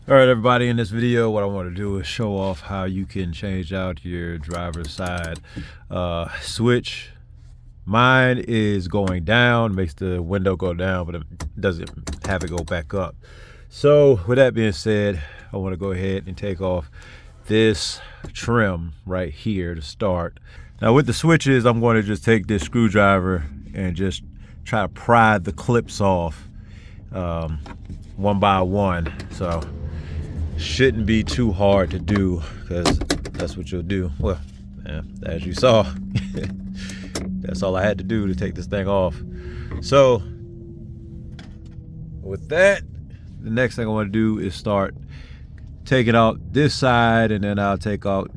All right, everybody, in this video, what I want to do is show off how you can change out your driver's side switch. Mine is going down, makes the window go down, but it doesn't have it go back up. So with that being said, I want to go ahead and take off this trim right here to start. Now with the switches, I'm going to just take this screwdriver and just try to pry the clips off one by one. So shouldn't be too hard to do, because that's what you'll do. Well, yeah, as you saw, that's all I had to do to take this thing off. So with that, the next thing I want to do is start taking out this side, and then I'll take out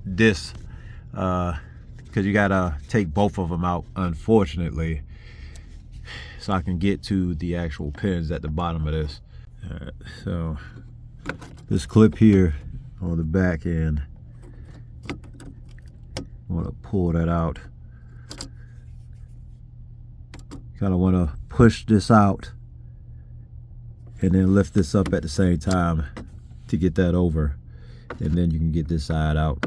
this, because you gotta take both of them out, unfortunately, so I can get to the actual pins at the bottom of this. All right, so this clip here on the back end, I want to pull that out. Kind of want to push this out and then lift this up at the same time to get that over, and then you can get this side out.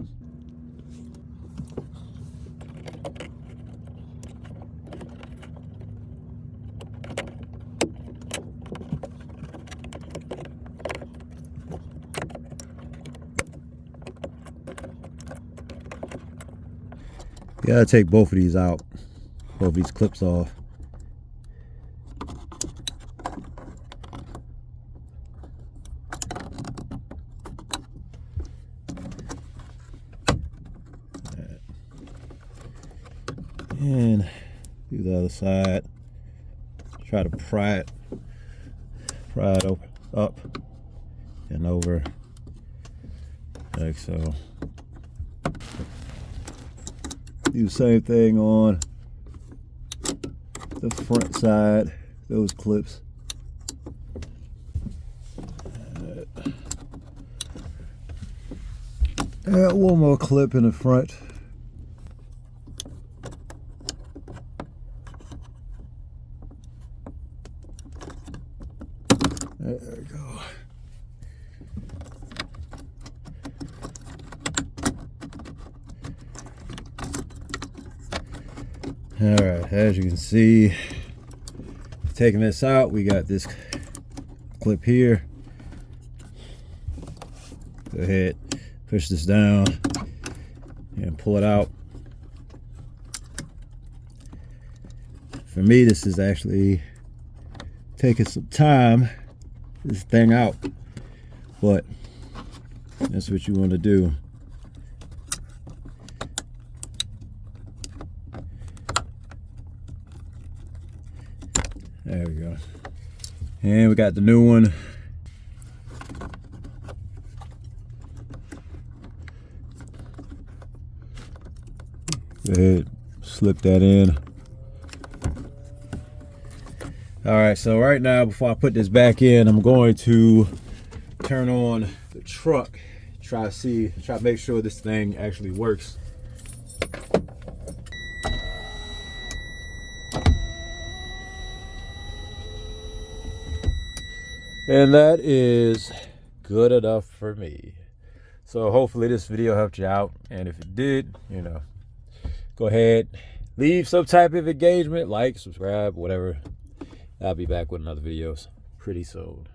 You gotta take both of these out, both of these clips off. And do the other side. Try to pry it up and over, like so. Do the same thing on the front side, those clips. Add one more clip in the front. There we go. All right, as you can see, taking this out, we got this clip here. Go ahead, push this down and pull it out. For me, this is actually taking some time, this thing out, but that's what you want to do. There we go. And we got the new one. Go ahead, slip that in. All right, so right now, before I put this back in, I'm going to turn on the truck, try to make sure this thing actually works. And that is good enough for me. So hopefully this video helped you out. And if it did, you know, go ahead, leave some type of engagement, like, subscribe, whatever. I'll be back with another videos pretty soon.